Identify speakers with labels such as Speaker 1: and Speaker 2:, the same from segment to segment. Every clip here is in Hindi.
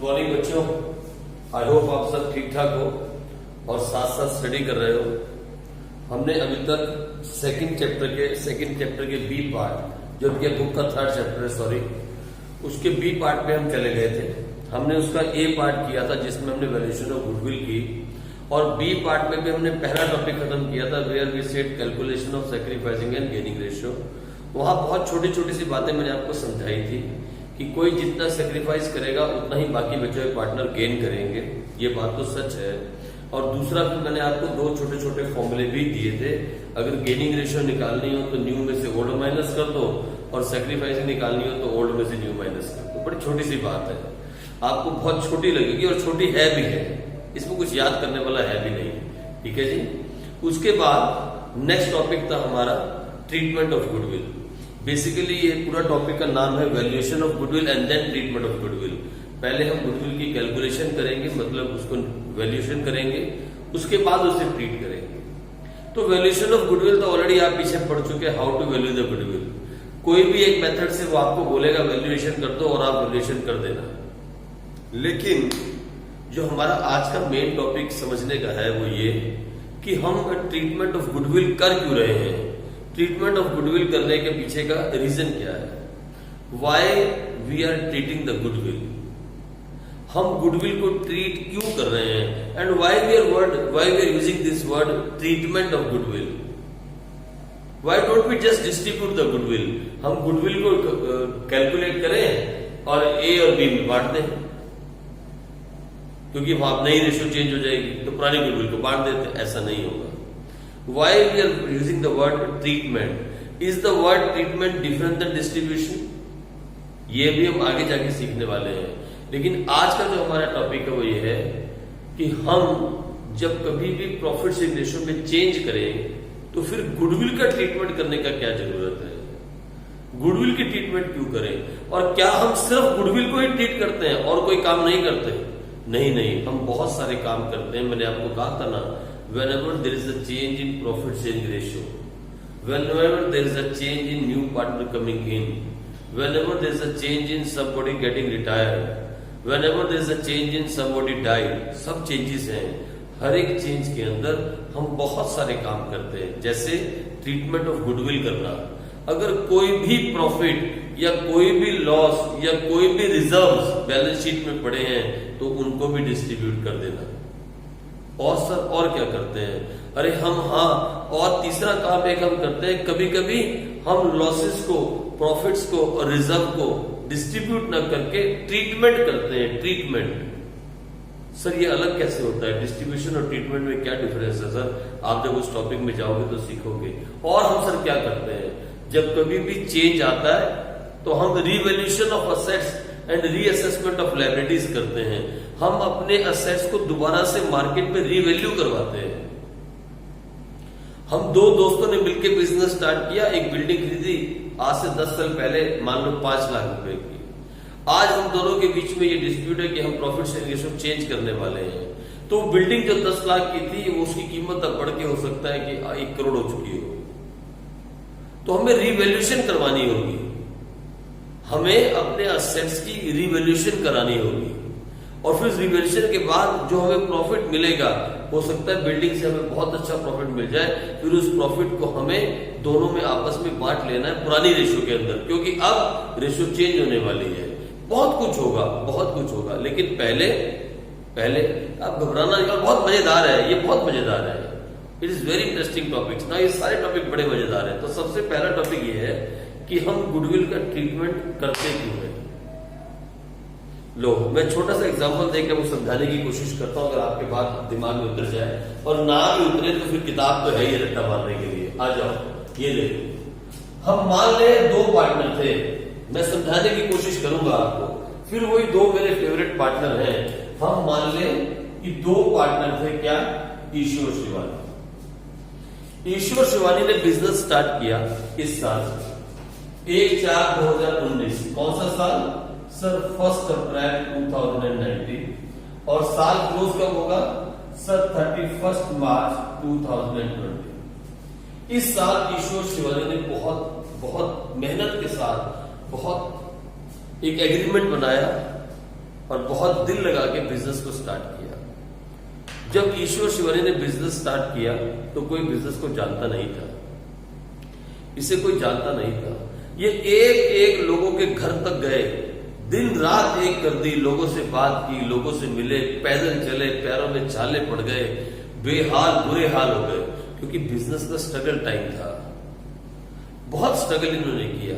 Speaker 1: मॉर्निंग बच्चों, आई होप आप सब ठीक ठाक हो और साथ साथ स्टडी कर रहे हो। हमने अभी तक सेकंड चैप्टर के बी पार्ट, जो कि बुक का थर्ड चैप्टर है, सॉरी, उसके बी पार्ट पे हम चले गए थे। हमने उसका ए पार्ट किया था जिसमें हमने वैल्यूएशन ऑफ गुडविल की, और बी पार्ट में भी हमने पहला टॉपिक खत्म किया था where we said calculation of sacrificing and gaining ratio. वहां बहुत छोटी छोटी सी बातें मैंने आपको समझाई थी कि कोई जितना सेक्रीफाइस करेगा उतना ही बाकी बचे हुए पार्टनर गेन करेंगे। ये बात तो सच है। और दूसरा फिर मैंने आपको दो छोटे छोटे फॉर्मूले भी दिए थे। अगर गेनिंग रेशियो निकालनी हो तो न्यू में से ओल्ड माइनस कर दो, और सेक्रीफाइसिंग निकालनी हो तो ओल्ड में से न्यू माइनस कर दो। बड़ी छोटी सी बात है, आपको बहुत छोटी लगेगी और छोटी है भी है, इसमें कुछ याद करने वाला है भी नहीं। ठीक है जी। उसके बाद नेक्स्ट टॉपिक था हमारा ट्रीटमेंट ऑफ गुडविल। बेसिकली ये पूरा टॉपिक का नाम है valuation of goodwill and then treatment of goodwill. पहले हम गुडविल की कैलकुलेशन करेंगे, मतलब उसको वैल्यूएशन करेंगे, उसके बाद उसे ट्रीट करेंगे। तो वैल्यूएशन ऑफ गुडविल तो ऑलरेडी आप पीछे पढ़ चुके हैं, how to value the goodwill. कोई भी एक मेथड से वो आपको बोलेगा वैल्यूएशन कर दो और आप वैल्यूएशन कर देना। लेकिन जो हमारा आज का मेन टॉपिक समझने का है वो ये कि हम ट्रीटमेंट ऑफ गुडविल कर क्यों रहे हैं, ट्रीटमेंट ऑफ गुडविल करने के पीछे का रीजन क्या है, why we are treating the goodwill, हम गुडविल को ट्रीट क्यों कर रहे हैं, and why we are using this word treatment of goodwill. Why don't we just distribute the goodwill, हम गुडविल को कैलकुलेट करें और ए और बी में बांट दें, क्योंकि वहां नई रेशियो चेंज हो जाएगी तो पुरानी गुडविल को बांट देते। ऐसा नहीं होगा। Why we are using the word treatment? Is the word treatment different than distribution? ये भी हम आगे जाके सीखने वाले हैं। लेकिन आज का जो हमारा टॉपिक है वो ये है कि हम जब कभी भी प्रॉफिट शेयरिंग रेशियो में चेंज करें तो फिर गुडविल का ट्रीटमेंट करने का क्या जरूरत है, गुडविल की ट्रीटमेंट क्यों करें, और क्या हम सिर्फ गुडविल को ही ट्रीट करते हैं और कोई काम नहीं करते? नहीं, हम बहुत सारे काम करते हैं। मैंने आपको कहा था ना, whenever there is a change in profit sharing ratio, whenever there is a change in new partner coming in, whenever there is a change in somebody getting retired, whenever there is a change in somebody died, सब चेंजेस हैं। हर एक चेंज के अंदर हम बहुत सारे काम करते हैं, जैसे ट्रीटमेंट ऑफ गुडविल करना। अगर कोई भी प्रॉफिट या कोई भी लॉस या कोई भी रिजर्व्स बैलेंस शीट में पड़े हैं तो उनको भी डिस्ट्रीब्यूट कर देना। और सर और क्या करते हैं? अरे हम और तीसरा काम एक हम करते हैं, कभी कभी हम लॉसेस को, प्रॉफिट्स को और रिजर्व को डिस्ट्रीब्यूट न करके ट्रीटमेंट करते हैं। ट्रीटमेंट सर ये अलग कैसे होता है? डिस्ट्रीब्यूशन और ट्रीटमेंट में क्या डिफरेंस है सर? आप जब उस टॉपिक में जाओगे तो सीखोगे। और हम सर क्या करते हैं, जब कभी भी चेंज आता है तो हम revaluation of assets and reassessment of liabilities करते हैं। हम अपने असेट्स को दोबारा से मार्केट में रीवैल्यू करवाते हैं। हम दो दोस्तों ने मिलकर बिजनेस स्टार्ट किया, एक बिल्डिंग खरीदी आज से 10 साल पहले, मान लो 5 लाख रुपए की। आज हम दोनों के बीच में ये डिस्प्यूट है कि हम प्रॉफिट शेयरिंग रेशियो चेंज करने वाले हैं। तो बिल्डिंग जो 10 लाख की थी वो उसकी कीमत अब बढ़ के हो सकता है कि 1 करोड़ हो चुकी हो। तो हमें रिवैल्यूएशन करवानी होगी, हमें अपने असेट्स की रिवैल्यूएशन करानी होगी, और फिर रिवैल्यूएशन के बाद जो हमें प्रॉफिट मिलेगा, हो सकता है बिल्डिंग से हमें बहुत अच्छा प्रॉफिट मिल जाए, फिर उस प्रॉफिट को हमें दोनों में आपस में बांट लेना है पुरानी रेशियो के अंदर, क्योंकि अब रेशियो चेंज होने वाली है। बहुत कुछ होगा, लेकिन पहले आप घबराना नहीं। और बहुत मजेदार है, ये बहुत मजेदार है। It is very interesting topics ना, ये सारे टॉपिक बड़े मजेदार है। तो सबसे पहला टॉपिक ये है कि हम गुडविल का ट्रीटमेंट करते क्यों हैं। लो, मैं छोटा सा एग्जांपल देकर वो समझाने की कोशिश करता हूं, अगर आपके बात दिमाग में उतर जाए, और ना भी उतरे तो फिर किताब तो है ही रट्टा मारने के लिए। आ जाओ, ये देखो, हम मान ले 2 पार्टनर थे। मैं समझाने की कोशिश करूंगा आपको, फिर वही 2 मेरे फेवरेट पार्टनर हैं। हम मान ले कि 2 पार्टनर थे, क्या? ईश्वर शिवानी। ईश्वर शिवानी ने बिजनेस स्टार्ट किया इस साल 1/4/2019। कौन सा साल सर? 1 अप्रैल 2019। और साल क्लोज कब होगा सर? 31 मार्च 2020। इस साल ईश्वर शिवानी ने बहुत मेहनत के साथ एक एग्रीमेंट बनाया और बहुत दिल लगा के बिजनेस को स्टार्ट किया। जब ईशु और शिवानी ने बिजनेस स्टार्ट किया तो कोई बिजनेस को जानता नहीं था, इसे कोई जानता नहीं था। ये एक एक लोगों के घर तक गए, दिन रात एक कर दी, लोगों से बात की, लोगों से मिले, पैदल चले, पैरों में छाले पड़ गए, बेहाल बुरे हाल हो गए, क्योंकि बिजनेस का स्ट्रगल टाइम था। बहुत स्ट्रगल इन्होंने किया।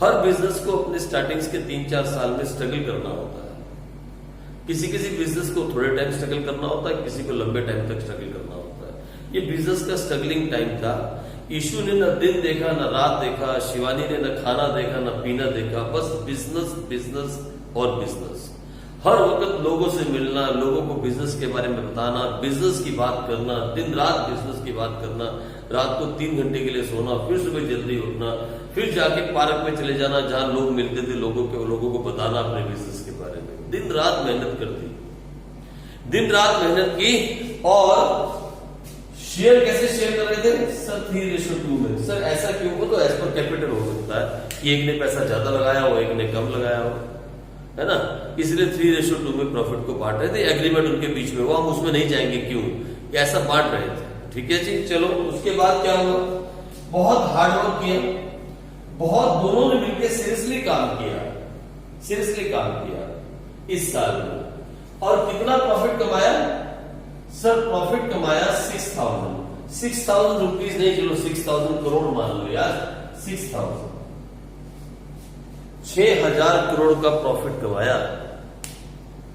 Speaker 1: हर बिजनेस को अपने स्टार्टिंग्स के 3-4 साल में स्ट्रगल करना होता है। किसी किसी बिजनेस को थोड़े टाइम स्ट्रगल करना होता है, किसी को लंबे टाइम तक स्ट्रगल करना होता है। ये बिजनेस का स्ट्रगलिंग टाइम था। ईशु ने न दिन देखा, न रात देखा, शिवानी ने न खाना देखा, न पीना देखा, बस बिजनेस बिजनेस और बिजनेस। हर वक्त लोगों से मिलना, लोगों को बिजनेस के बारे में बताना, बिजनेस की बात करना, दिन रात बिजनेस की बात करना, रात को 3 घंटे के लिए सोना, फिर सुबह जल्दी उठना, फिर जाके पार्क में चले जाना जहां लोग मिलते थे, लोगों को बताना अपने बिजनेस के बारे में। दिन रात मेहनत कर दी, दिन रात मेहनत की। और शेयर कैसे शेयर कर रहे थे सर? 3:2 में। सर ऐसा क्यों? वो तो एज पर कैपिटल हो सकता है कि एक ने पैसा ज्यादा लगाया हो, एक ने कम लगाया हो, है ना, इसलिए 3:2 में प्रॉफिट को बांट रहे थे। एग्रीमेंट उनके बीच में, वो हम उसमें नहीं जाएंगे क्यों, ऐसा बांट रहे थे। ठीक है जी, चलो उसके बाद क्या हुआ? बहुत हार्डवर्क किया, बहुत दोनों ने मिलकर सीरियसली काम किया, इस साल में। और कितना प्रॉफिट कमाया सर? प्रॉफिट कमाया 6,000 रुपीज नहीं, चलो 6,000 करोड़ मान लो यार, 6,000 करोड़ का प्रॉफिट कमाया।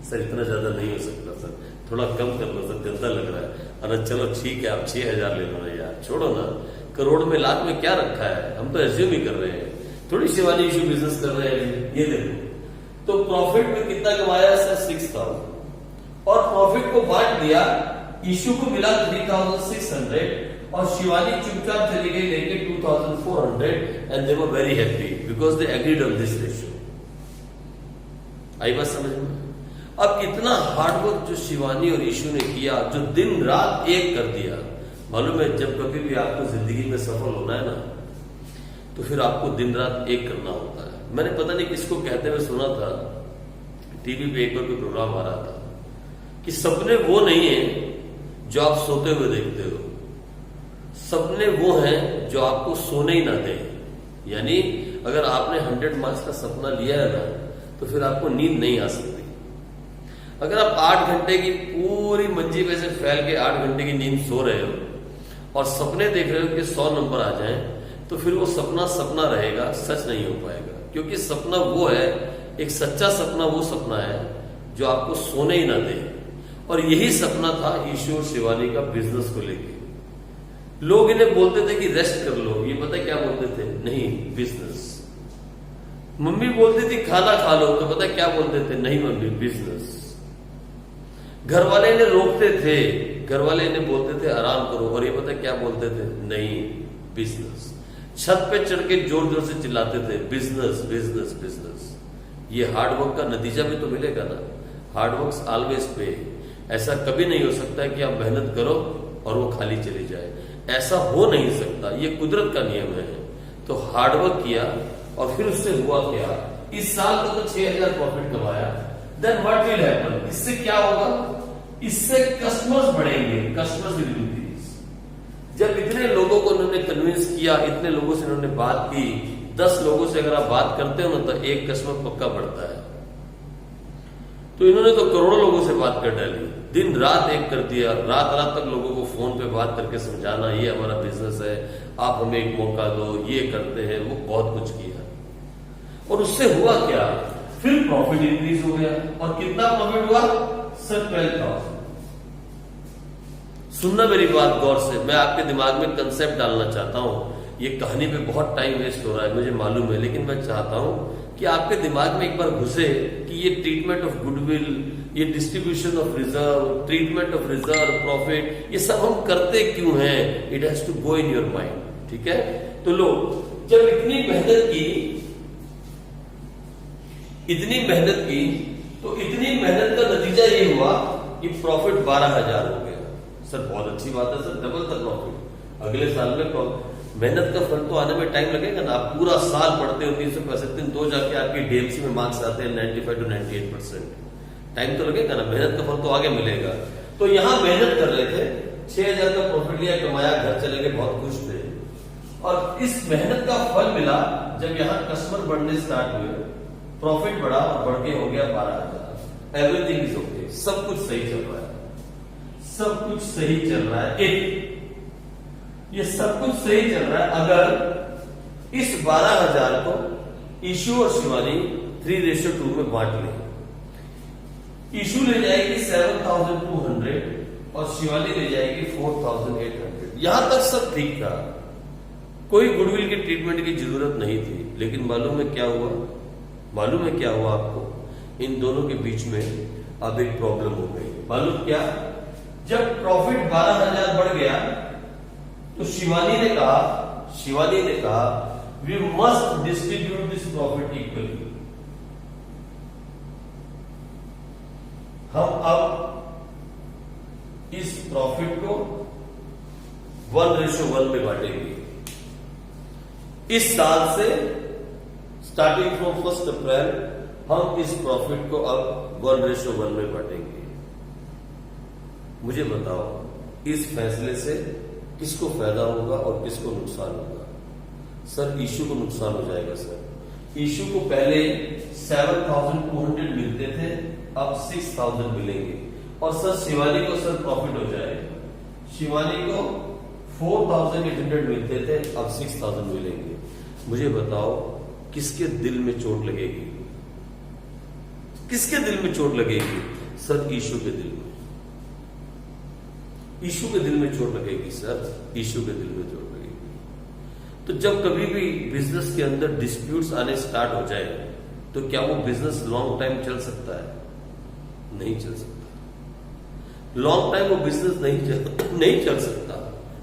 Speaker 1: सर इतना ज्यादा नहीं हो सकता सर, थोड़ा कम कर लो सर, गंदा लग रहा है। अरे चलो ठीक है, आप 6,000 ले लो ना यार, छोड़ो ना, करोड़ में लाख में क्या रखा है, हम तो एज्यूम ही कर रहे हैं, थोड़ी शिवानी इशू बिजनेस कर रहे हैं। ये देखो, तो प्रॉफिट में कितना कमाया सर? 6,000। और प्रॉफिट को बांट दिया, इशू को मिला 3,600 और शिवानी चुपचाप चली गई लेके 2,400 and they were very happy because they agreed on this ratio. आई बात समझ में? अब इतना हार्डवर्क जो शिवानी और इशू ने किया, जो दिन रात एक कर दिया। मालूम है, जब कभी भी आपको जिंदगी में सफल होना है ना, तो फिर आपको दिन रात एक करना होता है। मैंने पता नहीं किसको कहते हुए सुना था, टीवी पे एक बार कोई प्रोग्राम आ रहा था कि सपने वो नहीं है जो आप सोते हुए देखते हो, सपने वो हैं जो आपको सोने ही ना दें। यानी अगर आपने 100 मार्क्स का सपना लिया है ना, तो फिर आपको नींद नहीं आ सकती। अगर आप 8 घंटे की पूरी मंजी पे से फैल के 8 घंटे की नींद सो रहे हो और सपने देख रहे हो कि 100 नंबर आ जाएं, तो फिर वो सपना रहेगा, सच नहीं हो पाएगा। क्योंकि सपना वो है, एक सच्चा सपना वो सपना है जो आपको सोने ही ना दे। और यही सपना था ईशू और शिवानी का बिजनेस को लेके। लोग इन्हें बोलते थे कि रेस्ट कर लो, ये पता क्या बोलते थे? नहीं, बिजनेस। मम्मी बोलती थी खाना खा लो, तो पता क्या बोलते थे? नहीं मम्मी, बिजनेस। घर वाले इन्हें रोकते थे, घर वाले इन्हें बोलते थे आराम करो, और ये पता क्या बोलते थे? नहीं, बिजनेस। छत पे चढ़ के जोर जोर से चिल्लाते थे बिजनेस बिजनेस बिजनेस। ये हार्डवर्क का नतीजा भी तो मिलेगा ना, हार्डवर्क ऑलवेज पे। ऐसा कभी नहीं हो सकता कि आप मेहनत करो और वो खाली चली जाए, ऐसा हो नहीं सकता, ये कुदरत का नियम है। तो हार्डवर्क किया और फिर उससे हुआ क्या? इस साल तो 6,000 प्रॉफिट कमाया। Then what will happen? इससे क्या होगा? इससे कस्टमर्स बढ़ेंगे, कस्टमर्स विल इंक्रीज। जब इतने लोगों को उन्होंने कन्विंस किया, इतने लोगों से उन्होंने बात की, 10 लोगों से अगर आप बात करते हो ना, तो एक कस्टमर पक्का बढ़ता है। तो इन्होंने तो करोड़ों लोगों से बात कर डाली, दिन रात एक कर दिया, रात रात तक लोगों को फोन पे बात करके समझाना, ये हमारा बिजनेस है, आप हमें एक मौका दो, ये करते हैं, वो बहुत कुछ किया। और उससे हुआ क्या? फिर प्रॉफिट इंक्रीज हो गया। और कितना प्रॉफिट हुआ सर? 12,000। सुनना मेरी बात गौर से, मैं आपके दिमाग में कंसेप्ट डालना चाहता हूं। ये कहानी पे बहुत टाइम वेस्ट हो रहा है मुझे मालूम है, लेकिन मैं चाहता हूं कि आपके दिमाग में एक बार घुसे कि ये ट्रीटमेंट ऑफ गुडविल, ये distribution of reserve, treatment of reserve, profit, ये सब हम करते क्यों हैं? It has to go in your mind. ठीक है, तो लो, जब इतनी मेहनत की, तो इतनी मेहनत का नतीजा ये हुआ कि प्रॉफिट 12,000 हो गया। सर बहुत अच्छी बात है सर, डबल द प्रॉफिट। अगले साल में मेहनत का फल तो आने में टाइम लगेगा ना, आप पूरा साल पढ़ते हो 365 दिन, तो जाके आपके डीएमसी में मार्क्स आते हैं 95 to 98%। टाइम तो लगेगा ना, मेहनत का फल तो आगे मिलेगा। तो यहां मेहनत कर रहे थे, 6,000 का प्रॉफिट लिया, कमाया, घर चले गए, बहुत खुश थे। और इस मेहनत का फल मिला जब यहाँ कस्टमर बढ़ने स्टार्ट हुए, प्रॉफिट बढ़ा और बढ़ के हो गया 12,000। एवरीथिंग इज ओके, सब कुछ सही चल रहा है, सब कुछ सही चल रहा है। ये सब कुछ सही चल रहा है अगर इस 12,000 को ईशू और शिवानी 3:2 में बांट लें। ईशू ले जाएगी 7,200 और शिवानी ले जाएगी 4,800। यहां तक सब ठीक था, कोई गुडविल की ट्रीटमेंट की जरूरत नहीं थी। लेकिन मालूम है क्या हुआ? मालूम है क्या हुआ आपको? इन दोनों के बीच में अब एक प्रॉब्लम हो गई। मालूम क्या? जब प्रॉफिट 12,000 बढ़ गया तो शिवानी ने कहा we must distribute this profit equally. हम अब इस प्रॉफिट को 1:1 में बांटेंगे। इस साल से स्टार्टिंग फ्रॉम 1 अप्रैल हम इस प्रॉफिट को अब 1:1 में बांटेंगे। मुझे बताओ, इस फैसले से किसको फायदा होगा और किसको नुकसान होगा? सर, ईशू को नुकसान हो जाएगा। सर, ईशू को पहले 7,200 मिलते थे, अब 6,000 मिलेंगे। और सर शिवानी को सर प्रॉफिट हो जाएगा। शिवानी को 4,800 मिलते थे, अब 6,000 मिलेंगे। मुझे बताओ, किसके दिल में चोट लगेगी? किसके दिल में चोट लगेगी? सर, ईशू के दिल में। ईशू के दिल में चोट लगेगी। सर, ईशू के दिल में चोट लगेगी। तो जब कभी भी बिजनेस के अंदर डिस्प्यूट्स आने स्टार्ट हो जाए तो क्या वो बिजनेस लॉन्ग टाइम चल सकता है? नहीं चल सकता। लॉन्ग टाइम वो बिजनेस नहीं चल सकता।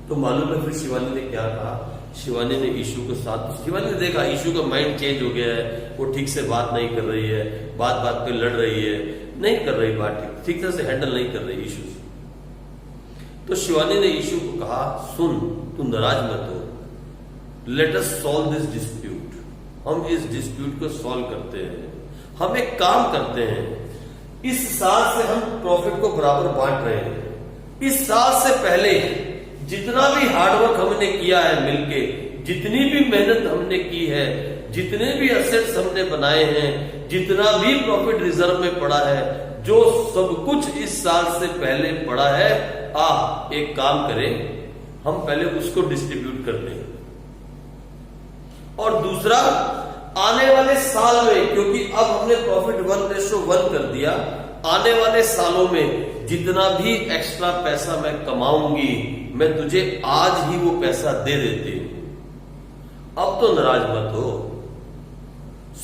Speaker 1: तो मालूम है फिर शिवानी ने क्या कहा? शिवानी ने ईशू के साथ, शिवानी ने देखा ईशू का माइंड चेंज हो गया है, वो ठीक से बात नहीं कर रही है, बात बात पे लड़ रही है, नहीं कर रही बात, ठीक तरह से हैंडल नहीं कर रही इशू। तो शिवानी ने ईशू को कहा, सुन, तू नाराज मत हो, let us solve this dispute. हम इस डिस्प्यूट को सॉल्व करते हैं। हम एक काम करते हैं, इस साल से हम प्रॉफिट को बराबर बांट रहे हैं। इस साल से पहले जितना भी हार्डवर्क हमने किया है मिलके, जितनी भी मेहनत हमने की है, जितने भी एसेट्स हमने बनाए हैं, जितना भी प्रॉफिट रिजर्व में पड़ा है, जो सब कुछ इस साल से पहले पड़ा है, एक काम करें, हम पहले उसको डिस्ट्रीब्यूट कर दें। और दूसरा, आने वाले साल में, क्योंकि अब हमने प्रॉफिट 1:1 कर दिया, आने वाले सालों में जितना भी एक्स्ट्रा पैसा मैं कमाऊंगी, मैं तुझे आज ही वो पैसा दे देती हूं। अब तो नाराज मत हो।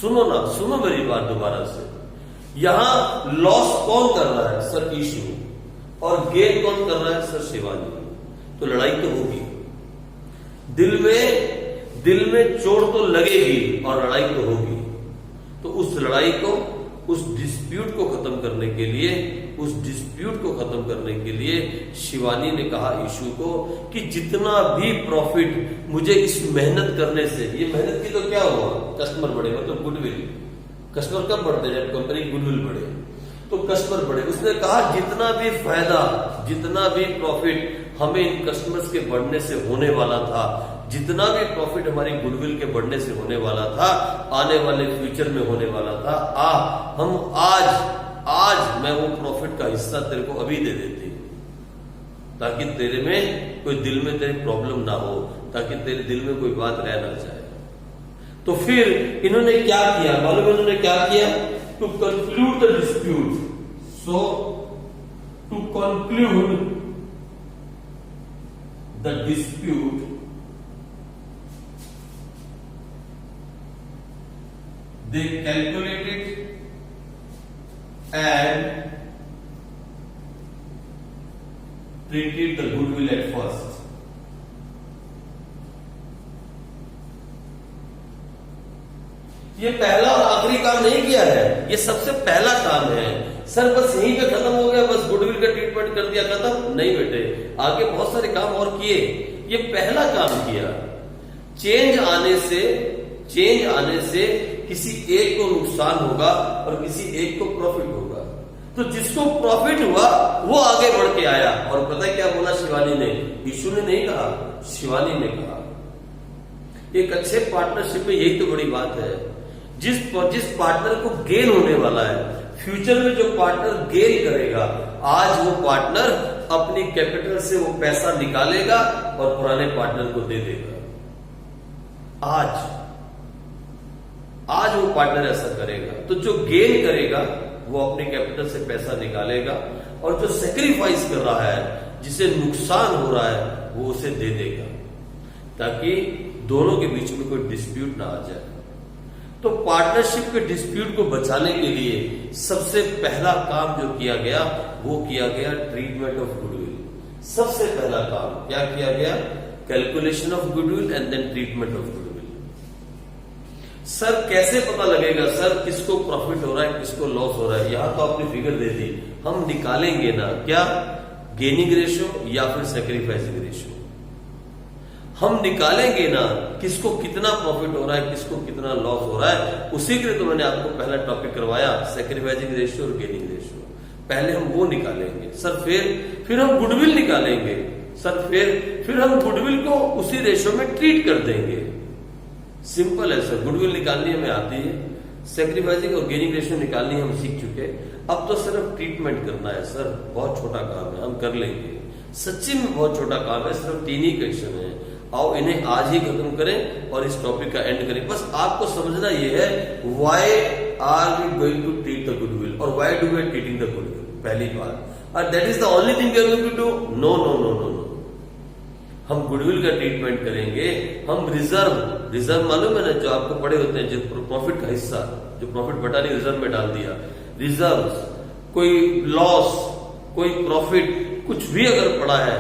Speaker 1: सुनो ना, सुनो मेरी बात दोबारा से। यहां लॉस कौन कर रहा है? सर, ईशू। और गेन कौन कर रहा है? सर, शिवानी। तो लड़ाई तो होगी, दिल में चोट तो लगेगी और लड़ाई तो होगी। तो उस लड़ाई को, उस डिस्प्यूट को खत्म करने के लिए शिवानी ने कहा ईशू को कि जितना भी प्रॉफिट मुझे इस मेहनत करने से, ये मेहनत की तो क्या हुआ, कस्टमर बढ़े, मतलब गुडविल। कस्टमर कब बढ़ते हैं? जब कंपनी गुडविल बढ़े, तो कस्टमर बढ़े। उसने कहा जितना भी फायदा, जितना भी प्रॉफिट हमें इन कस्टमर्स के बढ़ने से होने वाला था, जितना भी प्रॉफिट हमारी गुडविल के बढ़ने से होने वाला था, आने वाले फ्यूचर में होने वाला था, हम आज मैं वो प्रॉफिट का हिस्सा तेरे को अभी दे देती हूं, ताकि तेरे में कोई दिल में तेरी प्रॉब्लम ना हो, ताकि तेरे दिल में कोई बात रह ना जाए। तो फिर इन्होंने क्या किया मालूम है? इन्होंने क्या किया? To conclude the dispute, so to conclude the dispute, they calculated and treated the goodwill at first. ये पहला और आखिरी काम नहीं किया है, ये सबसे पहला काम है। सर बस यहीं पे खत्म हो गया, बस गुडविल का ट्रीटमेंट कर दिया, खत्म? नहीं बेटे, आगे बहुत सारे काम और किए। ये पहला काम किया। चेंज आने से किसी एक को नुकसान होगा और किसी एक को प्रॉफिट होगा। तो जिसको प्रॉफिट हुआ वो आगे बढ़ के आया। और पता है क्या बोला शिवानी ने? ईशु ने नहीं कहा, शिवानी ने कहा। एक अच्छे पार्टनरशिप में यही तो बड़ी बात है। जिस पार्टनर को गेन होने वाला है, फ्यूचर में जो पार्टनर गेन करेगा, आज वो पार्टनर अपनी कैपिटल से वो पैसा निकालेगा और पुराने पार्टनर को दे देगा। आज वो पार्टनर ऐसा करेगा। तो जो गेन करेगा वो अपनी कैपिटल से पैसा निकालेगा, और जो सेक्रीफाइस कर रहा है, जिसे नुकसान हो रहा है, वो उसे दे देगा, ताकि दोनों के बीच में कोई डिस्प्यूट ना आ जाए। तो पार्टनरशिप के डिस्प्यूट को बचाने के लिए सबसे पहला काम जो किया गया वो किया गया ट्रीटमेंट ऑफ गुडविल। सबसे पहला काम क्या किया गया? Calculation of goodwill and then treatment of goodwill. Sir कैसे पता लगेगा सर किसको प्रॉफिट हो रहा है, किसको लॉस हो रहा है? यहां तो आपने फिगर दे दी, हम निकालेंगे ना क्या? गेनिंग रेशियो या फिर सैक्रिफाइसिंग रेशियो। हम निकालेंगे ना किसको कितना प्रॉफिट हो रहा है, किसको कितना लॉस हो रहा है। उसी के लिए तो मैंने आपको पहला टॉपिक करवाया, सैक्रिफाइसिंग रेशियो और गेनिंग रेशियो। पहले हम वो निकालेंगे सर, फिर हम गुडविल निकालेंगे सर, फिर हम गुडविल को उसी रेशियो में ट्रीट कर देंगे। सिंपल है सर, गुडविल निकालनी हमें आती है, सैक्रिफाइसिंग और गेनिंग रेशियो निकालनी हम सीख चुके। अब तो सिर्फ ट्रीटमेंट करना है सर, बहुत छोटा काम है, हम कर लेंगे। सच्ची में बहुत छोटा काम है, सिर्फ 3 ही क्वेश्चन है। आओ इन्हें आज ही खत्म करें और इस टॉपिक का एंड करें। बस आपको समझना यह है, why are we going to treat the goodwill और why do we are treating the goodwill, पहली बात। और that is the only thing we are going to do. No no no no no, हम गुडविल का ट्रीटमेंट करेंगे। हम रिजर्व मालूम है ना, जो आपको पड़े होते हैं, जो प्रॉफिट का हिस्सा, जो प्रॉफिट बटा नहीं रिजर्व में डाल दिया, रिजर्व, कोई लॉस, कोई प्रॉफिट, कुछ भी अगर पड़ा है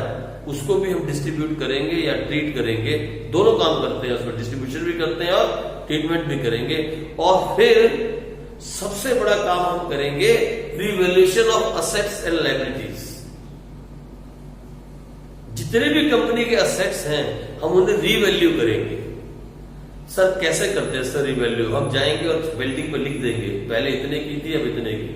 Speaker 1: उसको भी हम डिस्ट्रीब्यूट करेंगे या ट्रीट करेंगे। दोनों काम करते हैं, उसमें डिस्ट्रीब्यूशन भी करते हैं और ट्रीटमेंट भी करेंगे। और फिर सबसे बड़ा काम हम करेंगे, revaluation of assets and liabilities. जितने भी कंपनी के असेट्स हैं हम उन्हें रीवैल्यू करेंगे। सर कैसे करते हैं सर रिवैल्यू? हम जाएंगे और बिल्डिंग पर लिख देंगे, पहले इतने की थी अब इतने की।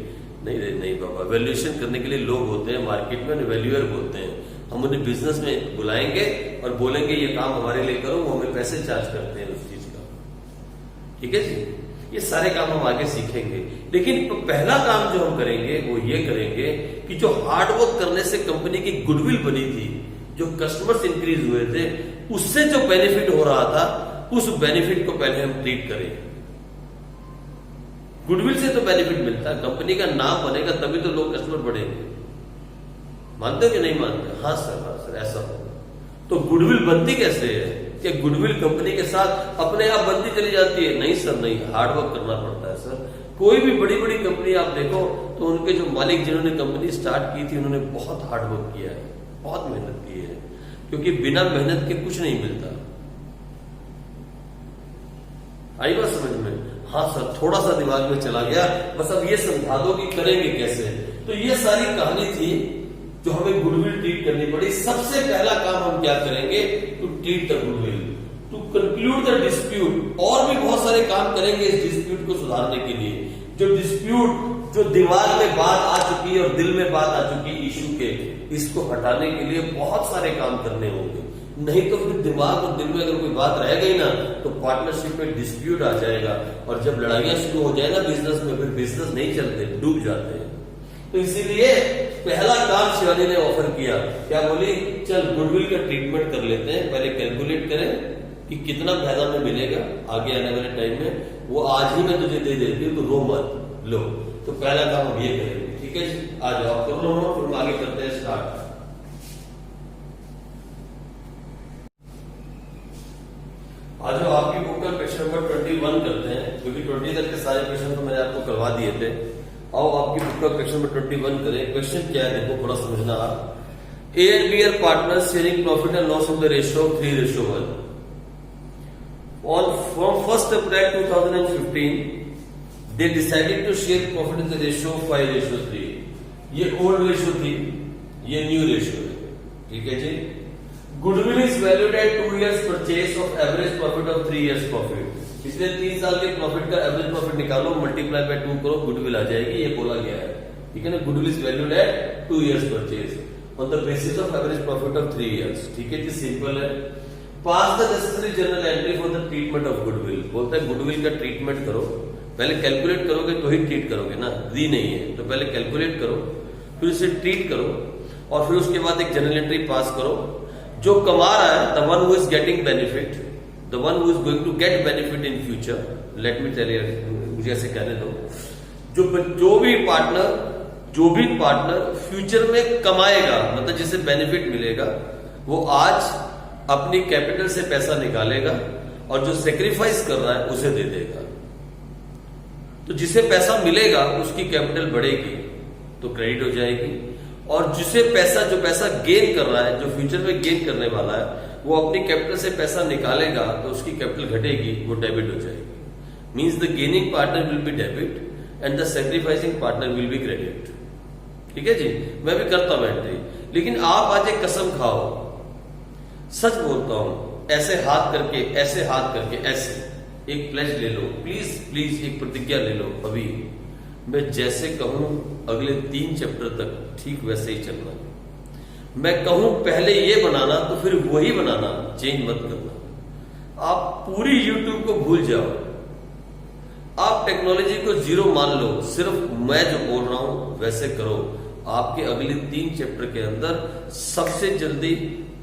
Speaker 1: नहीं बाबा, वैल्यूएशन करने के लिए लोग होते हैं मार्केट में, वैल्यूअर बोलते हैं। हम उन्हें बिजनेस में बुलाएंगे और बोलेंगे ये काम हमारे लिए करो, वो हमें पैसे चार्ज करते हैं उस चीज का। ठीक है जी, ये सारे काम हम आगे सीखेंगे। लेकिन पहला काम जो हम करेंगे वो ये करेंगे कि जो हार्डवर्क करने से कंपनी की गुडविल बनी थी, जो कस्टमर्स इंक्रीज हुए थे, उससे जो बेनिफिट हो रहा था, उस बेनिफिट को पहले हम ट्रीट करें। गुडविल से तो बेनिफिट मिलता है, कंपनी का नाम बनेगा तभी तो लोग कस्टमर बढ़ेंगे। मानते हो कि नहीं मानते? हाँ सर ऐसा हो। तो गुडविल बनती कैसे है? कि गुडविल कंपनी के साथ अपने आप बनती चली जाती है? नहीं सर, नहीं, हार्डवर्क करना पड़ता है सर। कोई भी बड़ी बड़ी कंपनी आप देखो तो उनके जो मालिक जिन्होंने कंपनी स्टार्ट की थी, उन्होंने बहुत हार्डवर्क किया है, बहुत मेहनत की है, क्योंकि बिना मेहनत के कुछ नहीं मिलता। आई बात समझ में? हाँ सर, थोड़ा सा दिमाग में चला गया, बस अब ये समझा दो कि करेंगे कैसे। तो ये सारी कहानी थी जो हमें गुडविल ट्रीट करनी पड़ी। सबसे पहला काम हम क्या करेंगे? To treat the goodwill, to conclude the dispute. और भी बहुत सारे काम करेंगे इस डिस्प्यूट को सुधारने के लिए। जो डिस्प्यूट, जो दिमाग में बात आ चुकी है और दिल में बात आ चुकी है इशू के, इसको हटाने के लिए बहुत सारे काम करने होंगे। नहीं तो फिर दिमाग और दिल में अगर कोई बात रह गई ना, तो पार्टनरशिप में डिस्प्यूट आ जाएगा, और जब लड़ाइयां शुरू हो जाए ना बिजनेस में, फिर बिजनेस नहीं चलते, डूब जाते हैं। तो इसीलिए पहला काम शिवानी ने ऑफर किया, क्या बोली? चल गुडविल का ट्रीटमेंट कर लेते हैं, पहले कैलकुलेट करें कि कितना फायदा में मिलेगा आगे आने वाले टाइम में। वो आज ही मैं तुझे दे देती हूँ, तो रो मत, लो। तो पहला काम हम ये करेंगे, ठीक है जी? आ जाओ, आप कर लो, फिर हम आगे करते हैं स्टार्ट। आज आपकी बुक का क्वेश्चन नंबर 21 करते हैं, क्योंकि 20 तक के सारे क्वेश्चन तो मैंने आपको करवा दिए थे। आओ आपकी बुक का क्वेश्चन नंबर 21 करें। क्वेश्चन क्या है देखो, थोड़ा समझना आप। A and B are partners sharing profit and loss of the ratio of 3:1। From 1st April 2015, they decided to share profit in the ratio of 5:3। ये ओल्ड रेशियो थी, ये न्यू रेशियो है, ठीक है जी। Goodwill is valued at 2 years purchase of average profit of 3 years profit. पिछले 3 साल के प्रॉफिट का एवरेज प्रॉफिट निकालो, मल्टीप्लाई बाय 2 करो, गुडविल आ जाएगी, ये बोला गया है। ठीक है ना, goodwill is valued at 2 years purchase on the basis of average profit of 3 years। ठीक है जी, सिंपल है। Pass the necessary journal entry for the treatment of goodwill. बोलता है गुडविल का ट्रीटमेंट करो, पहले कैलकुलेट करोगे तो ही ट्रीट करोगे ना, दी नहीं है तो पहले कैलकुलेट करो, फिर उसे ट्रीट करो, और फिर उसके बाद एक जर्नल एंट्री पास करो। जो कमा रहा है, the one who is getting benefit, the one who is going to get benefit in future, let me tell you, मुझे ऐसे कहने दो, जो भी पार्टनर फ्यूचर में कमाएगा, मतलब जिसे बेनिफिट मिलेगा, वो आज अपनी कैपिटल से पैसा निकालेगा और जो सेक्रीफाइस कर रहा है उसे दे देगा। तो जिसे पैसा मिलेगा उसकी कैपिटल बढ़ेगी तो क्रेडिट हो जाएगी, और जो पैसा गेन कर रहा है, जो फ्यूचर में गेन करने वाला है, वो अपनी कैपिटल से पैसा निकालेगा तो उसकी कैपिटल घटेगी, वो डेबिट हो जाएगी। Means the gaining partner will be debit and the sacrificing partner will be credit. ठीक है जी, मैं भी करता हूं एंट्री, लेकिन आप आज एक कसम खाओ, सच बोलता हूं, ऐसे हाथ करके ऐसे एक प्लेज ले लो, प्लीज एक प्रतिज्ञा ले लो, अभी मैं जैसे कहूं अगले 3 चैप्टर तक ठीक वैसे ही चलना। मैं कहूं पहले ये बनाना तो फिर वही बनाना, चेंज मत करना। आप पूरी यूट्यूब को भूल जाओ, आप टेक्नोलॉजी को जीरो मान लो, सिर्फ मैं जो बोल रहा हूं वैसे करो। आपके अगले 3 चैप्टर के अंदर सबसे जल्दी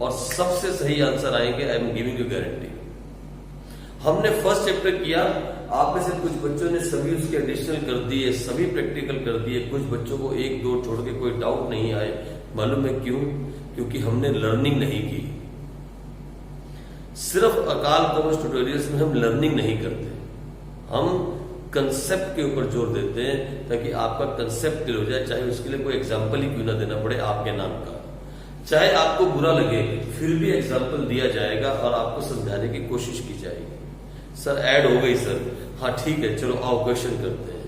Speaker 1: और सबसे सही आंसर आएंगे, I am giving you guarantee. हमने फर्स्ट चैप्टर किया, आप में से कुछ बच्चों ने सभी उसके एडिशनल कर दिए, सभी प्रैक्टिकल कर दिए, कुछ बच्चों को 1-2 छोड़ के कोई डाउट नहीं आए। मालूम है क्यों? क्योंकि हमने लर्निंग नहीं की। सिर्फ अकाल कॉमर्स ट्यूटोरियल्स में हम लर्निंग नहीं करते, हम कंसेप्ट के ऊपर जोर देते हैं ताकि आपका कंसेप्ट क्लियर हो जाए, चाहे उसके लिए कोई एग्जाम्पल ही क्यों ना देना पड़े आपके नाम का। चाहे आपको बुरा लगे फिर भी एग्जाम्पल दिया जाएगा और आपको समझाने की कोशिश की जाएगी। सर ऐड हो गई सर, हाँ ठीक है, चलो आओ क्वेश्चन करते हैं।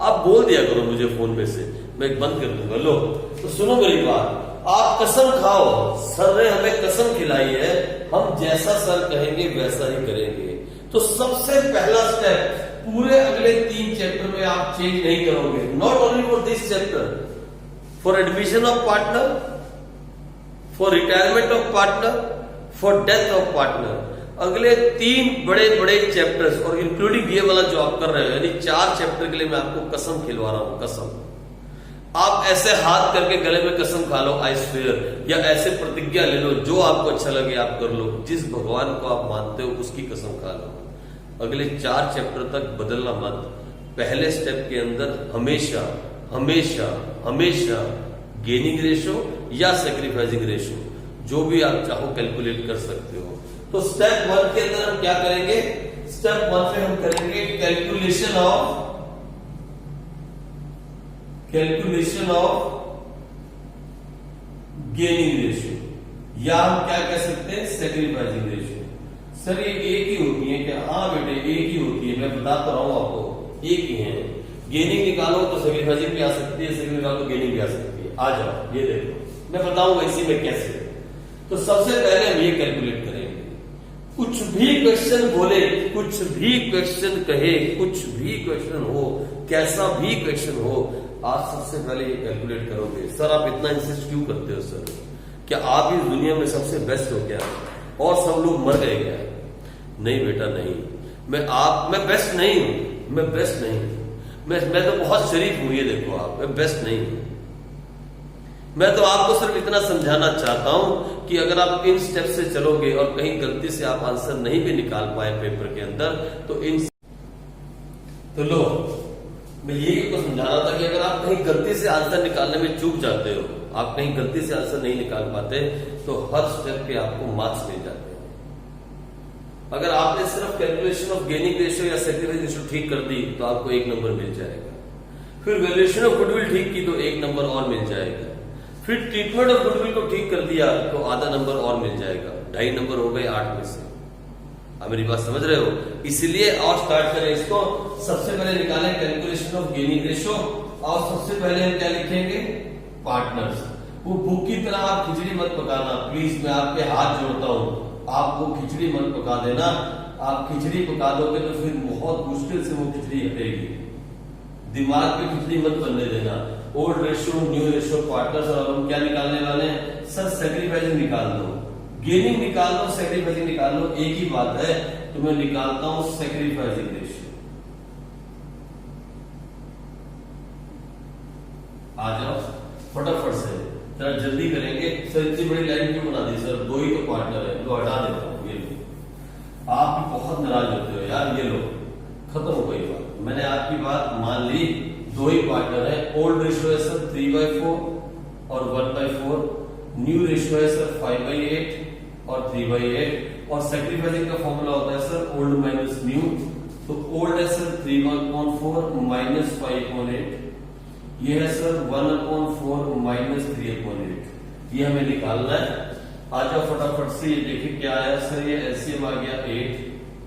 Speaker 1: आप बोल दिया करो मुझे फोन में से, मैं बंद कर दूंगा। लो तो सुनो मेरी बात, आप कसम खाओ, सर ने हमें कसम खिलाई है, हम जैसा सर कहेंगे वैसा ही करेंगे। तो सबसे पहला स्टेप, पूरे अगले 3 चैप्टर में आप चेंज नहीं करोगे, not only for this chapter, for admission of partner, for retirement of partner, for death of partner. अगले 3 बड़े बड़े चैप्टर्स और इंक्लूडिंग ये वाला जो आप कर रहे हो, यानी 4 चैप्टर के लिए मैं आपको कसम खिलवा रहा हूं, कसम। आप ऐसे हाथ करके गले में कसम खा लो, आई स्वेयर, या ऐसे प्रतिज्ञा ले लो, जो आपको अच्छा लगे आप कर लो, जिस भगवान को आप मानते हो उसकी कसम खा लो। अगले 4 चैप्टर तक बदलना मत। पहले स्टेप के अंदर हमेशा हमेशा हमेशा गेनिंग रेशो या सैक्रिफाइसिंग रेशो, जो भी आप चाहो कैलकुलेट कर सकते हो। तो स्टेप 1 के अंदर हम क्या करेंगे? स्टेप 1 में हम करेंगे कैलकुलेशन ऑफ गेनिंग रेशियो, या हम क्या कह सकते हैं, सैक्रिफाइसिंग रेशियो। सर ये एक ही होती है क्या? हाँ बेटे एक ही होती है, मैं बता तो रहा हूं आपको, एक ही है। गेनिंग निकालो तो सैक्रिफाइसिंग भी आ सकती है, सैक्रिफाइसिंग निकालो तो गेनिंग भी आ सकती है। आ जाओ ये देखो, मैं बताऊंगा इसी में कैसे। तो सबसे पहले हम ये कैलकुलेट करेंगे। कुछ भी क्वेश्चन बोले, कुछ भी क्वेश्चन कहे, कुछ भी क्वेश्चन हो, कैसा भी क्वेश्चन हो, आप सबसे पहले ये कैलकुलेट करोगे। सर आप इतना इंसिस्ट क्यों करते हो सर? क्या आप इस दुनिया में सबसे बेस्ट हो क्या और सब लोग मर गए क्या? नहीं बेटा नहीं, मैं बेस्ट नहीं हूं, मैं बेस्ट नहीं हूं, मैं तो बहुत शरीफ हूं, ये देखो आप, मैं बेस्ट नहीं हूं। मैं तो आपको सिर्फ इतना समझाना चाहता हूं कि अगर आप इन स्टेप से चलोगे और कहीं गलती से आप आंसर नहीं भी निकाल पाए पेपर के अंदर, तो लो मैं यही आपको समझा रहा था कि अगर आप कहीं गलती से आंसर निकालने में चूक जाते हो, आप कहीं गलती से आंसर नहीं निकाल पाते, तो हर स्टेप पे आपको मार्क्स मिल जाते हैं। अगर आपने सिर्फ कैलकुलेशन ऑफ गेनिंग रेशियो या सैक्रिफाइस रेशियो ठीक कर दी तो आपको 1 नंबर मिल जाएगा। फिर वैल्यूएशन ऑफ गुडविल ठीक की तो 1 नंबर और मिल जाएगा। फिर ट्रीटमेंट ऑफ गुडविल को ठीक कर दिया तो आधा नंबर और मिल जाएगा, 2.5 नंबर हो गए 8 में से। आप मेरी बात समझ रहे हो? इसलिए और स्टार्ट करें इसको। सबसे पहले निकालें कैलकुलेशन ऑफ गेनिंग रेशियो, और सबसे पहले हम क्या लिखेंगे? पार्टनर्स। वो भूख की तरह आप खिचड़ी मत पकाना प्लीज, मैं आपके हाथ जोड़ता हूं, आप वो खिचड़ी मत पका देना। आप खिचड़ी पका दोगे तो फिर बहुत मुश्किल से वो खिचड़ी हटेगी। दिमाग पे खिचड़ी मत बनने देना। Old ratio, new ratio, partners, और हम क्या निकालने वाले हैं सर? सैक्रिफाइसिंग निकाल दो, गेनिंग निकाल दो, सैक्रिफाइसिंग निकाल दो, एक ही बात है। तो मैं निकालता हूं सैक्रिफाइसिंग रेशियो। आ जाओ फटाफट से, जरा जल्दी करेंगे। सर इतनी बड़ी लाइन क्यों बना दी सर? दो ही तो पार्टनर है, तो हटा देता हूं। ये लो, आप भी बहुत नाराज होते हो यार। ये लो, खत्म हो गई बात। मैंने आपकी बात मान ली, दो ही पार्टनर है। ओल्ड रेशियो है सर 3/4 और 1/4। न्यू रेशियो है सर 5/8 और 3/8। और सैक्रिफाइसिंग का फॉर्मूला होता है सर ओल्ड माइनस न्यू। तो ओल्ड है सर 3/4 माइनस 5/8। ये है सर 1/4 माइनस 3/8। ये हमें निकालना है। आ जाओ फटाफट से, ये देखिए क्या आया सर? ये एलसीएम आ गया 8,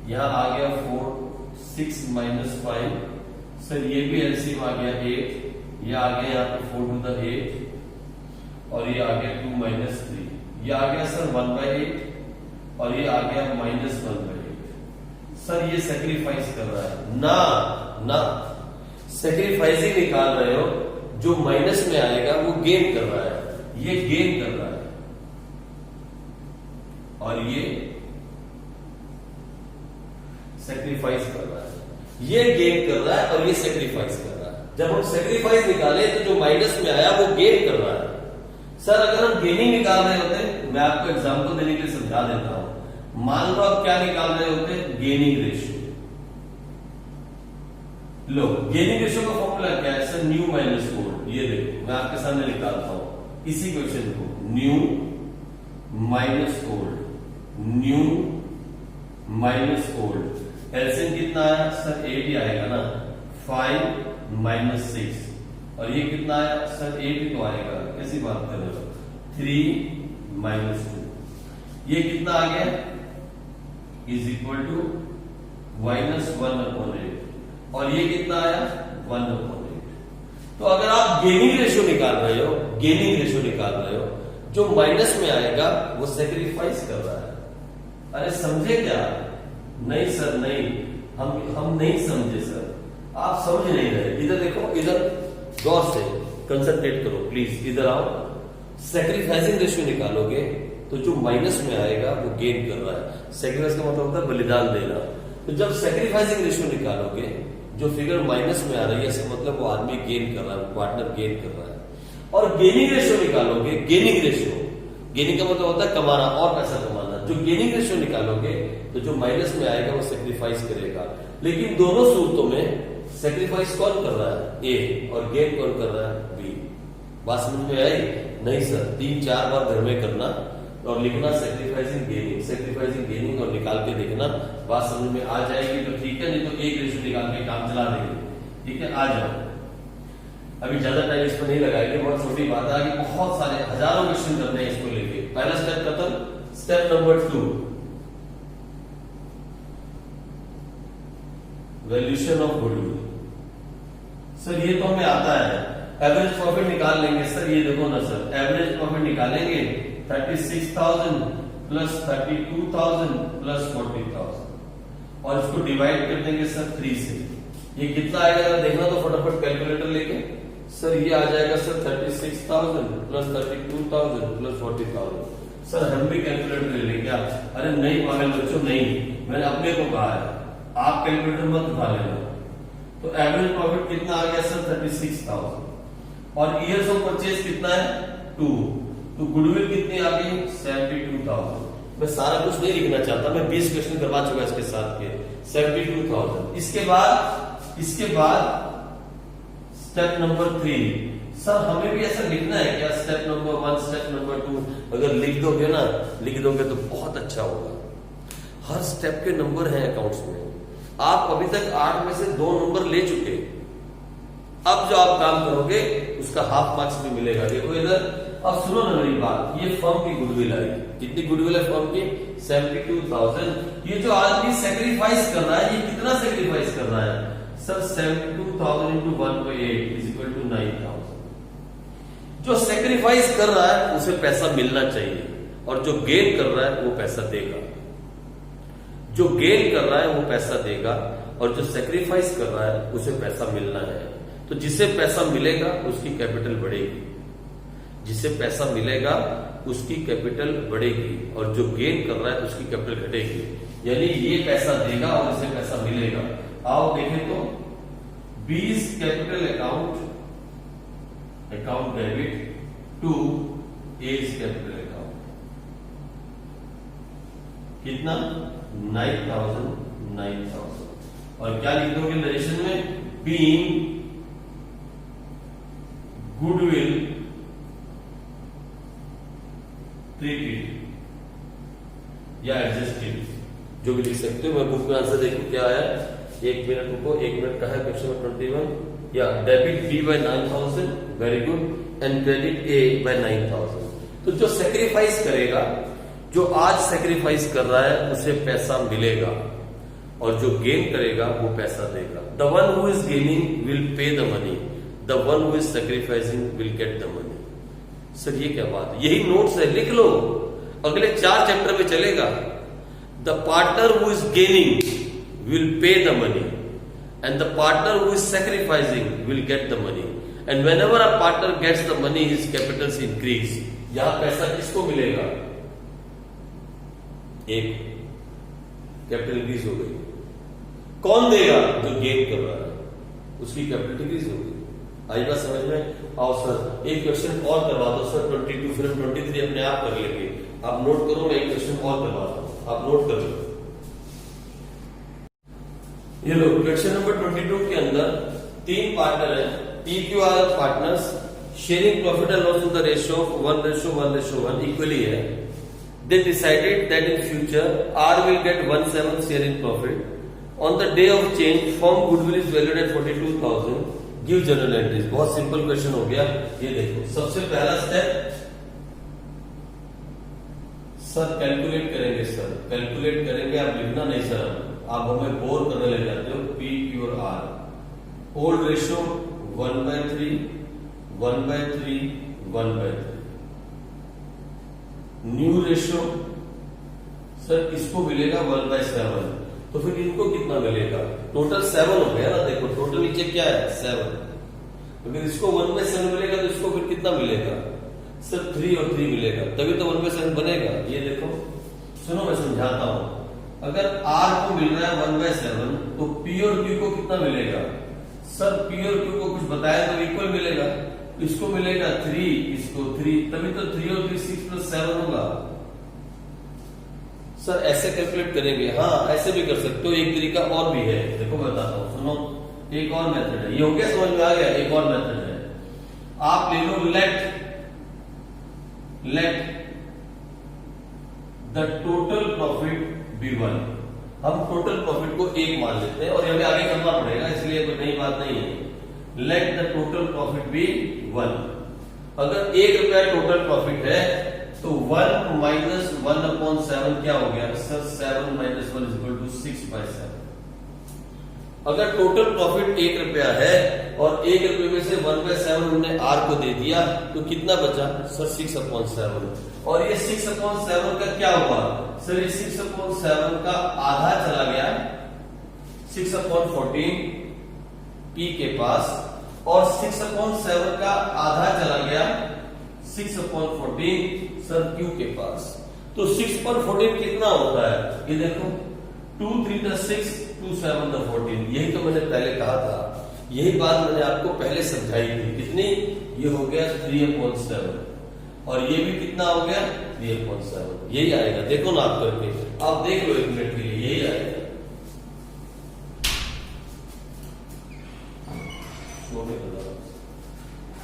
Speaker 1: यहाँ आ गया 4, 6 माइनस 5। सर ये भी एलसीएम आ गया 8, ये आ गया यहाँ पे 4 to the 8, और ये आ गया 2 माइनस 3। ये आ गया सर 1/8 और ये आ गया माइनस 1/8। सर ये सैक्रिफाइस कर रहा है ना? ना, सैक्रिफाइसिंग निकाल रहे हो, जो माइनस में आएगा वो गेन कर रहा है। ये गेन कर रहा है और ये सैक्रिफाइस कर रहा है। ये गेन कर रहा है और ये सैक्रिफाइस कर रहा है। जब हम सैक्रिफाइस निकाले तो जो माइनस में आया वो गेन कर रहा है। सर अगर हम गेनिंग निकाल रहे होते, मैं आपको एग्जांपल देने के लिए समझा देता हूं। मान लो आप क्या निकाल रहे होते? Gaining ratio. लो, गेनिंग रेशियो का फॉर्मूला क्या है सर? New minus old. ये देखो, मैं आपके सामने निकालता हूं इसी क्वेश्चन को। New minus old, new minus old. LCM कितना आया सर? 8 ही आएगा ना। 5 माइनस 6, और ये कितना आया सर? 8 ही तो आएगा। कैसी बात कर रहे हो? 3 माइनस 2, ये कितना आ गया? इज इक्वल टू -1/8, और ये कितना आया? 1/8। तो अगर आप गेनिंग रेशियो निकाल रहे हो, गेनिंग रेशियो निकाल रहे हो, जो माइनस में आएगा वो सैक्रिफाइस कर रहा है। अरे समझे क्या? नहीं सर नहीं, हम नहीं समझे सर। आप समझ नहीं रहे। इधर देखो, इधर गौर से कंसंट्रेट करो प्लीज। इधर आओ, सैक्रिफाइसिंग रेशियो निकालोगे तो जो माइनस में आएगा वो गेन कर रहा है। सैक्रिफाइस का मतलब होता है बलिदान देना। तो जब सैक्रिफाइसिंग रेशियो निकालोगे, जो फिगर माइनस में आ रही है, इसका मतलब वो आदमी गेन कर रहा है, पार्टनर गेन कर रहा है। और गेनिंग रेशियो निकालोगे, गेनिंग रेशियो, गेनिंग का मतलब होता है कमाना और पैसा कमाना। जो गेनिंग रेशियो निकालोगे तो जो माइनस में आएगा वो सैक्रिफाइस करेगा। लेकिन दोनों सूरतों में सैक्रिफाइस कौन कर रहा है? ए, और गेन कौन कर रहा है? बी। बात समझ में आई? नहीं सर, 3-4 बार घर में करना और लिखना सैक्रिफाइसिंग गेनिंग, सैक्रिफाइसिंग गेनिंग, और निकाल के देखना। बात समझ में आ जाएगी तो ठीक है, नहीं तो एक रेशियो निकाल के काम चला देंगे। ठीक है, आ जाओ। अभी ज्यादा टाइम इस पर नहीं लगाएंगे, बहुत छोटी बात है। आगे बहुत सारे हजारों क्वेश्चन करने हैं इसको लेके। पहला स्टेप खत्म। Step number 2, valuation of goodwill. Sir ये तो हमें आता है। एवरेज प्रॉफिट निकाल लेंगे सर। ये देखो ना सर, एवरेज प्रॉफिट निकालेंगे 36,000 प्लस 32,000 प्लस 40,000, और इसको डिवाइड कर देंगे सर 3 से। ये कितना आएगा देखना तो फटाफट कैलकुलेटर लेके। सर ये आ जाएगा सर 36,000 प्लस 32,000 प्लस 40,000। सर हम भी कैलकुलेटर ले लेंगे क्या? अरे नहीं पागल बच्चों, नहीं, मैंने अपने को कहा है, आप कैलकुलेटर मत उठा लेना। तो एवरेज प्रॉफिट कितना आ गया सर? 36,000, और ईयर्स ऑफ परचेज कितना है? 2। तो गुडविल कितनी आ गई? 72,000। मैं सारा कुछ नहीं लिखना चाहता, मैं 20 क्वेश्चन करवा चुका इसके साथ के। 72,000। इसके बाद स्टेप नंबर 3। सर हमें भी ऐसा लिखना है क्या? स्टेप नंबर 1, स्टेप नंबर 2 अगर लिख दोगे ना, लिख दोगे तो बहुत अच्छा होगा। हर स्टेप के नंबर हैं अकाउंट्स में। आप अभी तक 8 में से 2 नंबर ले चुके। अब जो आप काम करोगे उसका हाफ मार्क्स भी मिलेगा। देखो इधर, अब सुनो ना मेरी बात। ये फर्म की गुडविल आई। कितनी गुडविल है फर्म की? 72,000। ये जो आदमी सैक्रिफाइस कर रहा है, ये कितना सैक्रिफाइस कर रहा है sir? 72,000 into 1/8 is equal to 9,000। जो सैक्रिफाइस कर रहा है उसे पैसा मिलना चाहिए, और जो गेन कर रहा है वो पैसा देगा। जो गेन कर रहा है वो पैसा देगा, और जो सैक्रिफाइस कर रहा है उसे पैसा मिलना है। तो जिसे पैसा मिलेगा उसकी कैपिटल बढ़ेगी, जिसे पैसा मिलेगा उसकी कैपिटल बढ़ेगी, और जो गेन कर रहा है उसकी कैपिटल घटेगी। यानी ये पैसा देगा और इसे पैसा मिलेगा। आओ देखें तो B's capital account debit to A's capital account, कितना 9,000 और क्या लिख दोगे नरेशन में, बीइंग गुडविल ट्रीटेड या एडजस्टेड, जो भी लिख सकते हो। मैं बुक में आंसर देखूं क्या है, 1 मिनट रुको, 1 मिनट का है क्वेश्चन नंबर 21। या debit B by 9,000, very good, and credit A by 9,000। तो जो सेक्रीफाइस करेगा, जो आज सेक्रीफाइस कर रहा है उसे पैसा मिलेगा, और जो गेन करेगा वो पैसा देगा। The one who is gaining will pay the money, the one who is sacrificing will get the money. Sir ये क्या बात है, यही नोट्स है, लिख लो, अगले 4 चैप्टर में चलेगा। The partner who is gaining will pay the money and the partner who is sacrificing will get the money, and whenever a partner gets the money his capitals increase. यहां पैसा किसको मिलेगा, एक कैपिटल इंक्रीज हो गई। कौन देगा, जो गेन कर रहा है उसकी कैपिटल इंक्रीज हो गई। आई बात समझ में? आओ सर एक क्वेश्चन और करवा दो सर, 22 फिर 23 अपने आप कर लेंगे। आप नोट करो, मैं एक क्वेश्चन और करवाता हूं, आप नोट कर लो। ये लो क्वेश्चन नंबर 22 के अंदर 3 पार्टनर हैं, PQ are partners, sharing profit and loss in the ratio of 1:1:1 equally है। They decided that in future R will get 1/7 share in profit. On the day of change, firm goodwill is valued at 42,000. Give journal entries. बहुत सिंपल क्वेश्चन हो गया। ये देखो, सबसे पहला स्टेप सर कैलकुलेट करेंगे, सर कैलकुलेट करेंगे, आप लिखना नहीं सर, आप हमें बोर करने लग जाते हो। P, Q और R old ratio 1/3, 1/3, 1/3। New ratio sir इसको मिलेगा 1/7, तो फिर इनको कितना मिलेगा, टोटल 7 हो गया ना। देखो टोटल नीचे क्या है 7, अगर इसको 1/7 मिलेगा तो इसको फिर कितना मिलेगा सर 3 और 3 मिलेगा, तभी तो 1/7 बनेगा। ये देखो सुनो मैं समझाता हूं, अगर R को मिल रहा है 1/7 तो P और Q को कितना मिलेगा सर, P और Q को कुछ बताया तो इक्वल मिलेगा, इसको मिलेगा 3, इसको 3, तभी तो 3 और 3 6 + 7 होगा। सर ऐसे कैलकुलेट करेंगे, हाँ ऐसे भी कर सकते हो, एक तरीका और भी है, देखो मैं बताता हूं, सुनो एक और मेथड है, ये हो गया समझ में आ गया। एक और मेथड है, आप ले लो let the total profit be 1। हम टोटल प्रॉफिट को 1 मान लेते हैं, और हमें आगे करना पड़ेगा, इसलिए कोई नई बात नहीं है। Let the total profit be 1। अगर 1 रुपया टोटल प्रॉफिट है तो 1 - 1/7 क्या हो गया सर, 7 - 1 = 6/7। अगर टोटल प्रॉफिट 1 रुपया है और 1 रुपये में से 1/7 हमने R को दे दिया तो कितना बचा सर 6/7। और ये 6/7 का क्या हुआ सर, ये 6/7 का आधा चला गया 6/14 P के पास, और 6/7 का आधा चला गया 6/14 सर Q के पास। तो 6/14 कितना होता है, ये देखो 2 3 + 6 2 7 + 14। यही तो मैंने पहले कहा था, यही बात मैंने आपको पहले समझाई थी। कितनी, ये हो गया 3/7, और ये भी कितना हो गया 3/7, यही आएगा। देखो ना आप करके, आप देख लो 1 मिनट के लिए, यही आएगा।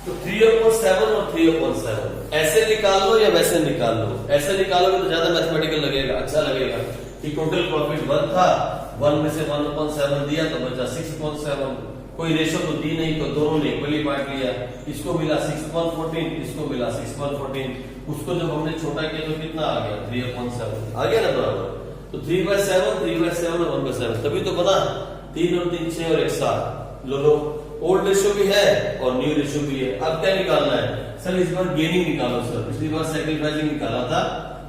Speaker 1: तो 3/7 और 3/7 ऐसे निकाल लो या वैसे निकाल लो। ऐसे निकालोगे तो ज्यादा मैथमेटिकल लगेगा, अच्छा लगेगा कि टोटल प्रॉफिट 1 था, 1 में से 1/7 दिया तो बचा 6/7। कोई रेशो तो दी नहीं, तो दोनों ने इक्वली बांट लिया। इसको मिला 6/14, इसको मिला 6/14, उसको जब हमने छोटा किया तो कितना आ गया 3/7 आ गया ना बराबर। तो 3/7 3/7 और 1/7, तभी तो बना 3 और 3 6 और 1 7। लो ओल्ड रेशियो भी है और न्यू रेशियो भी है। अब क्या निकालना है सर, इस बार गेनिंग निकालो सर, पिछली बार सैक्रिफाइसिंग निकाला था,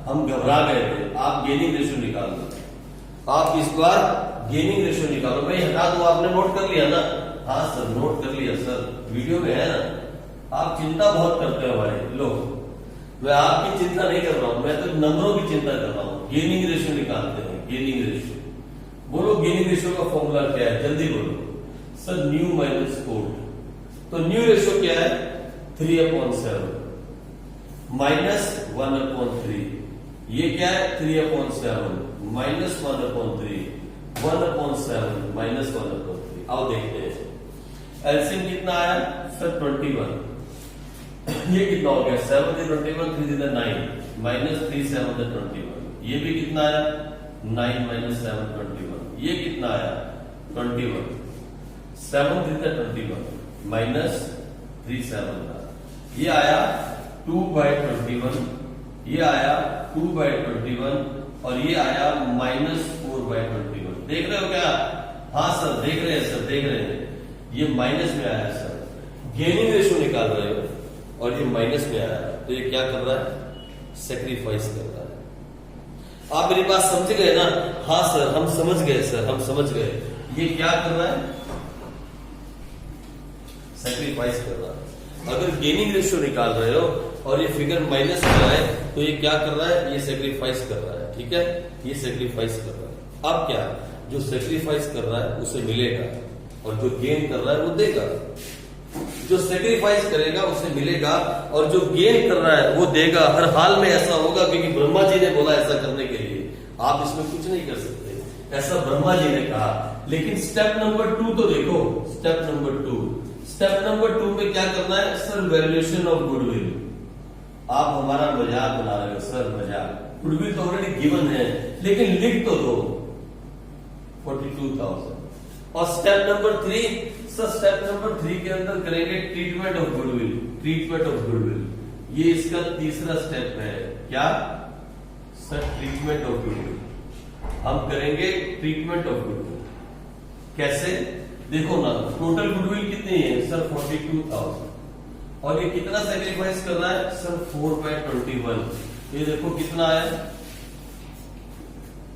Speaker 1: हम घबरा गए थे। आप गेनिंग रेशियो निकाल लो, आप इस बार गेनिंग रेशियो निकालो। भाई हटा दो, आपने नोट कर लिया ना, हाँ सर नोट कर लिया सर, वीडियो में है ना। आप चिंता बहुत करते हो भाई लोग, मैं आपकी चिंता नहीं कर रहा हूं, मैं तो नंबरों की चिंता कर रहा हूं। गेनिंग रेशियो निकालते हैं, गेनिंग रेशियो। बोलो गेनिंग रेशियो का फॉर्मूला क्या है, जल्दी बोलो सर। New minus old. तो न्यू रेशियो क्या है, 3/7 माइनस 1/3। ये क्या है, 3/7 माइनस 1/3, 1/7 माइनस 1/3। आओ देखते हैं एलसीएम कितना आया सर, 21। ये कितना हो गया, 7 × 21, 3 × 9 माइनस 3 7 × 21। ये भी कितना आया, 9 माइनस 7 21। ये कितना आया, 21। 7 3 × 21 माइनस 3 7 था। ये आया 2/21, ये आया 2/21 और ये आया माइनस 4/21। देख रहे हो क्या, हाँ सर देख रहे हैं सर, देख रहे हैं। ये माइनस में आया सर, गेनिंग रेशियो निकाल रहे हो और ये माइनस में आया, तो ये क्या कर रहा है, सेक्रीफाइस कर रहा है। आप मेरी बात समझ गए ना, हाँ सर हम समझ गए सर, हम समझ गए। ये क्या कर रहा है, सेक्रीफाइस कर रहा है। अगर गेनिंग रेशियो निकाल रहे हो और ये फिगर माइनस में आए तो ये क्या कर रहा है, ये सेक्रीफाइस कर रहा है, ठीक है, ये सेक्रीफाइस कर रहा है। अब क्या, जो सेक्रीफाइस कर रहा है उसे मिलेगा और जो गेन कर रहा है वो देगा। जो सेक्रीफाइस करेगा उसे मिलेगा और जो गेन कर रहा है वो देगा। हर हाल में ऐसा होगा क्योंकि ब्रह्मा जी ने बोला ऐसा करने के लिए, आप इसमें कुछ नहीं कर सकते, ऐसा ब्रह्मा जी ने कहा। लेकिन स्टेप नंबर 2 तो देखो, स्टेप नंबर 2, स्टेप नंबर 2 में क्या करना है सर, वैल्यूएशन ऑफ गुडविल। आप हमारा मजाक बना रहे हो सर, मजाक। गुडविल तो ऑलरेडी गिवन है लेकिन लिख तो दो 42,000। और step number 3 sir, step number 3 के अंदर करेंगे treatment of goodwill, treatment of goodwill. ये इसका तीसरा स्टेप है, क्या सर, ट्रीटमेंट ऑफ गुडविल। हम करेंगे ट्रीटमेंट ऑफ गुडविल। कैसे, देखो ना, टोटल गुडविल कितनी है सर, 42,000 और ये कितना सेक्रीफाइस कर रहा है सर, 4/21। ये देखो कितना आया,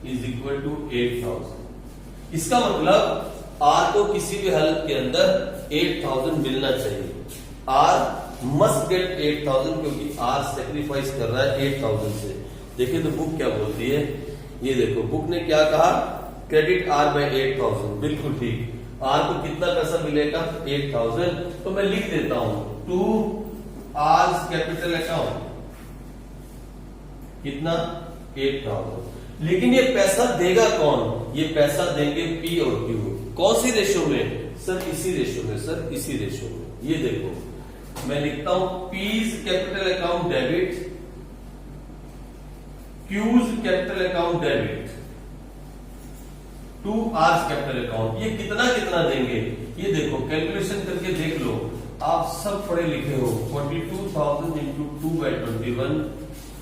Speaker 1: इज इक्वल टू 8,000। इसका मतलब आर को किसी भी हालत के अंदर 8,000 मिलना चाहिए। आर मस्ट गेट 8,000 क्योंकि आर सेक्रीफाइस कर रहा है 8,000 से। देखिए तो बुक क्या बोलती है, ये देखो बुक ने क्या कहा, क्रेडिट आर बाय 8,000, बिल्कुल ठीक। आर को कितना पैसा मिलेगा, 8,000। तो मैं लिख देता हूं टू आर कैपिटल अकाउंट कितना, 8,000। लेकिन ये पैसा देगा कौन, ये पैसा देंगे पी और क्यू। कौन सी रेशियो में सर, इसी रेशियो में सर, इसी रेशियो में। ये देखो मैं लिखता हूं P's capital account debit, Q's capital account debit to R's capital account. ये कितना कितना देंगे, ये देखो कैलकुलेशन करके देख लो, आप सब पढ़े लिखे हो। 42,000 इंटू 2/21,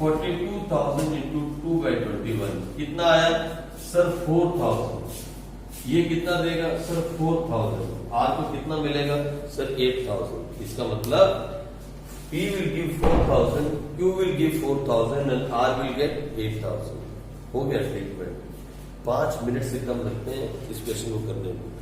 Speaker 1: 42,000 इंटू 2/21 कितना आया सर, 4,000। ये कितना देगा सर, 4,000। आर को कितना मिलेगा सर, 8,000। इसका मतलब P will give 4,000, Q will give 4,000 and R will get 8,000। हो गया ट्रीटमेंट। 5 मिनट से कम लगते हैं इस क्वेश्चन को करने में।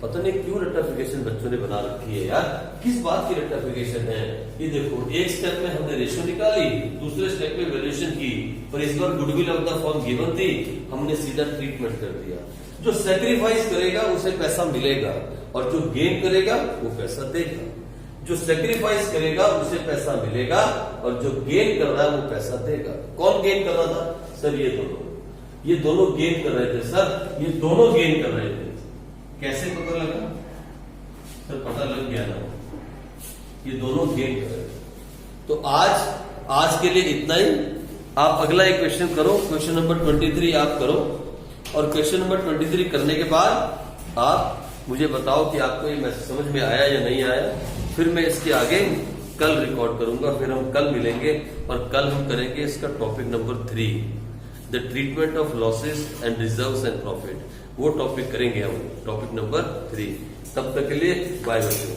Speaker 1: पता नहीं क्यों रेक्टिफिकेशन बच्चों ने बना रखी है यार, किस बात की रेक्टिफिकेशन है। ये देखो एक स्टेप में हमने रेशियो निकाली, दूसरे स्टेप में वैल्यूएशन की, पर इस बार goodwill of the firm given थी, हमने सीधा ट्रीटमेंट कर दिया। जो सेक्रीफाइस करेगा उसे पैसा मिलेगा और जो गेन करेगा वो पैसा देगा। जो सेक्रीफाइस करेगा उसे पैसा मिलेगा और जो गेन कर रहा है वो पैसा देगा। कौन गेन कर रहा था सर, ये दोनों गेन कर रहे थे सर, ये दोनों गेन कर रहे थे। कैसे पता लगा सर, पता लग गया ना, ये दोनों गेन कर रहे थे। तो आज के लिए इतना ही। आप अगला एक क्वेश्चन करो, क्वेश्चन नंबर 23 आप करो और क्वेश्चन नंबर 23 करने के बाद आप मुझे बताओ कि आपको ये मैसेज समझ में आया या नहीं आया। फिर मैं इसके आगे कल रिकॉर्ड करूंगा, फिर हम कल मिलेंगे और कल हम करेंगे इसका topic number 3, the treatment of losses and reserves and profit. वो टॉपिक करेंगे हम, टॉपिक नंबर 3। तब तक के लिए बाय बच्चों।